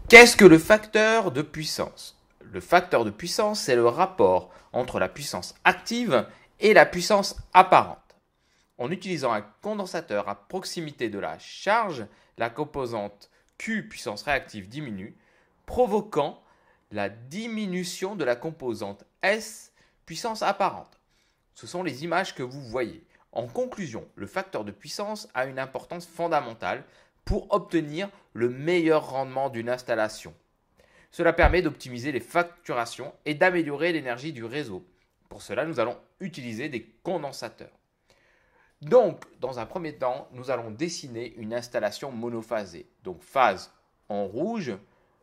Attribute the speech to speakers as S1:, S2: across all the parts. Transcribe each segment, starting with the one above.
S1: Qu'est-ce que le facteur de puissance? Le facteur de puissance, c'est le rapport entre la puissance active et la puissance apparente. En utilisant un condensateur à proximité de la charge, la composante Q puissance réactive diminue, provoquant la diminution de la composante S puissance apparente. Ce sont les images que vous voyez. En conclusion, le facteur de puissance a une importance fondamentale pour obtenir le meilleur rendement d'une installation. Cela permet d'optimiser les facturations et d'améliorer l'énergie du réseau. Pour cela, nous allons utiliser des condensateurs. Donc, dans un premier temps, nous allons dessiner une installation monophasée. Donc, phase en rouge,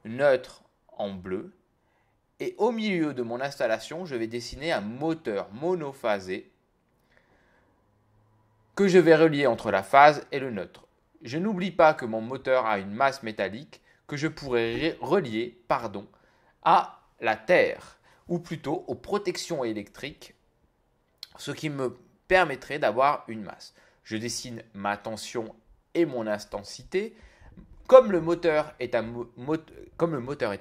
S1: neutre en bleu. Et au milieu de mon installation, je vais dessiner un moteur monophasé que je vais relier entre la phase et le neutre. Je n'oublie pas que mon moteur a une masse métallique que je pourrais relier à la Terre, ou plutôt aux protections électriques, ce qui me permettrait d'avoir une masse. Je dessine ma tension et mon intensité. Comme le moteur est un moteur,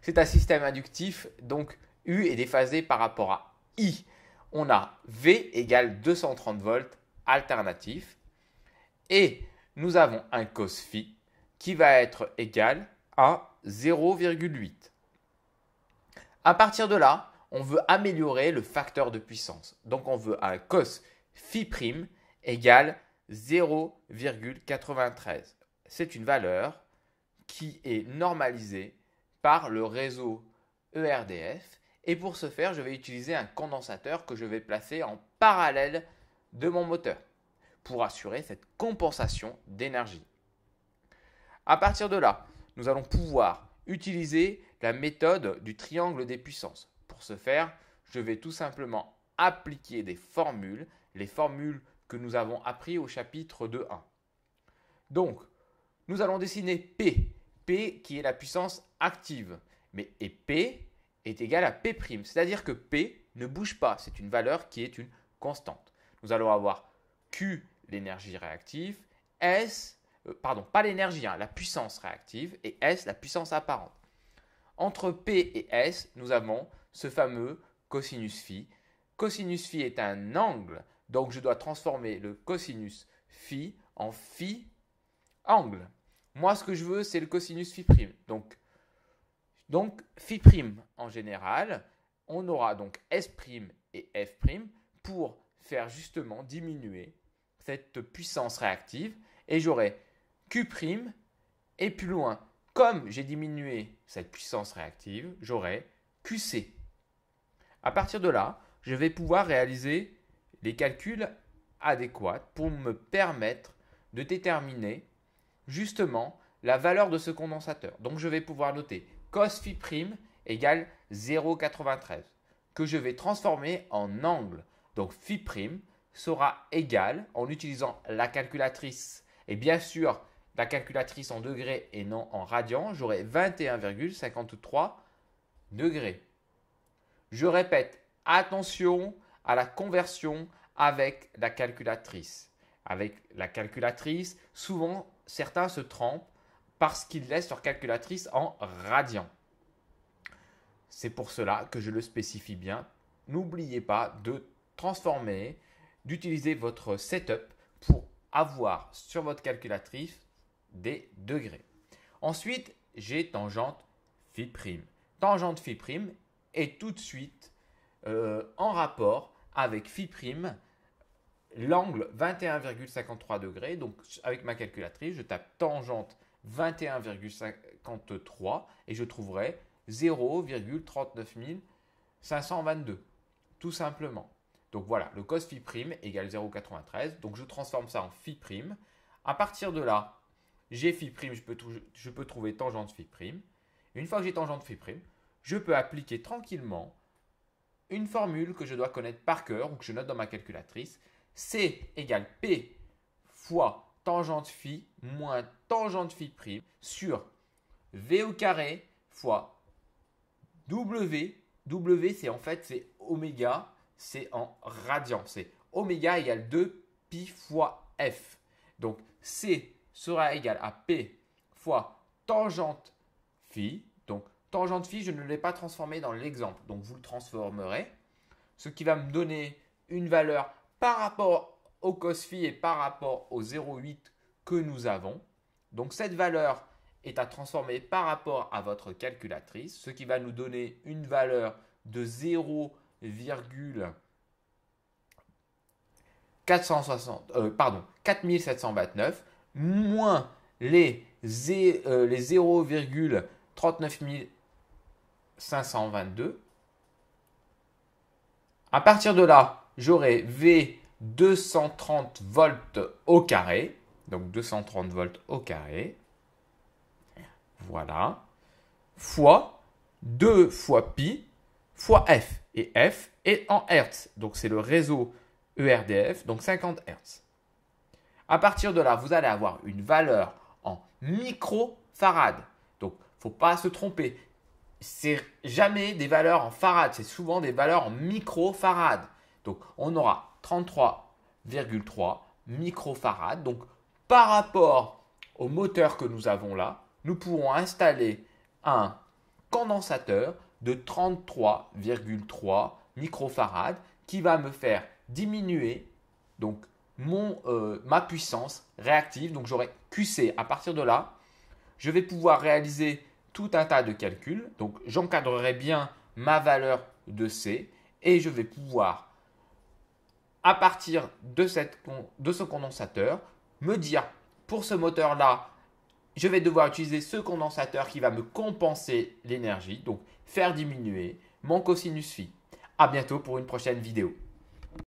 S1: c'est un système inductif, donc U est déphasé par rapport à I. On a V égale 230 volts alternatif et nous avons un cos phi qui va être égal à 0,8. À partir de là, on veut améliorer le facteur de puissance. Donc on veut un cos phi prime égale 0,93. C'est une valeur qui est normalisée par le réseau ERDF. Et pour ce faire, je vais utiliser un condensateur que je vais placer en parallèle de mon moteur pour assurer cette compensation d'énergie. À partir de là, nous allons pouvoir utiliser la méthode du triangle des puissances. Pour ce faire, je vais tout simplement appliquer des formules, les formules que nous avons apprises au chapitre 2.1. Donc, nous allons dessiner P, P qui est la puissance active, et P est égal à P', c'est-à-dire que P ne bouge pas, c'est une valeur qui est une constante. Nous allons avoir Q, l'énergie réactive, pas l'énergie, la puissance réactive, et S, la puissance apparente. Entre P et S, nous avons ce fameux cosinus phi. Cosinus phi est un angle, donc je dois transformer le cosinus phi en phi angle. Moi, ce que je veux, c'est le cosinus phi prime. Donc phi prime en général, on aura donc S prime et F prime pour faire justement diminuer cette puissance réactive et j'aurai Q prime et plus loin, comme j'ai diminué cette puissance réactive, j'aurai QC. À partir de là, je vais pouvoir réaliser les calculs adéquats pour me permettre de déterminer justement la valeur de ce condensateur. Donc je vais pouvoir noter cos phi prime égale 0,93 que je vais transformer en angle. Donc phi prime sera égal, en utilisant la calculatrice, et bien sûr la calculatrice en degrés et non en radians, j'aurai 21,53 degrés. Je répète, attention à la conversion avec la calculatrice. Avec la calculatrice, souvent certains se trompent parce qu'ils laissent leur calculatrice en radians. C'est pour cela que je le spécifie bien. N'oubliez pas de transformer, d'utiliser votre setup pour avoir sur votre calculatrice des degrés. Ensuite, j'ai tangente phi prime. Tangente phi prime est tout de suite en rapport avec phi prime, l'angle 21,53 degrés. Donc, avec ma calculatrice, je tape tangente 21,53 et je trouverai 0,39 522, tout simplement. Donc voilà, le cos phi prime égale 0,93. Donc je transforme ça en phi prime. À partir de là, j'ai phi prime, je peux trouver tangente phi prime. Et une fois que j'ai tangente phi prime, je peux appliquer tranquillement une formule que je dois connaître par cœur ou que je note dans ma calculatrice. C égale P fois tangente phi moins tangente phi prime sur V au carré fois W. W, c'est oméga, c'est en radian. C'est oméga égale 2 pi fois F. Donc, C sera égal à P fois tangente phi. Donc, tangente phi, je ne l'ai pas transformé dans l'exemple. Donc, vous le transformerez. Ce qui va me donner une valeur par rapport au cos phi et par rapport au 0,8 que nous avons. Donc, cette valeur est à transformer par rapport à votre calculatrice, ce qui va nous donner une valeur de 4729 moins les 0,39522. À partir de là, j'aurai V 230 volts au carré. Donc 230 volts au carré. Voilà. Fois 2 fois pi fois F. Et F est en Hertz. Donc c'est le réseau ERDF, donc 50 Hertz. À partir de là, vous allez avoir une valeur en microfarad. Donc, il ne faut pas se tromper. C'est jamais des valeurs en farad, c'est souvent des valeurs en microfarad. Donc, on aura 33,3 microfarad. Donc, par rapport au moteur que nous avons là, nous pourrons installer un condensateur de 33,3 microfarad qui va me faire diminuer donc ma puissance réactive. Donc j'aurai QC. À partir de là, je vais pouvoir réaliser tout un tas de calculs. Donc j'encadrerai bien ma valeur de C et je vais pouvoir, à partir de ce condensateur, me dire pour ce moteur-là, je vais devoir utiliser ce condensateur qui va me compenser l'énergie, donc faire diminuer mon cosinus phi. À bientôt pour une prochaine vidéo.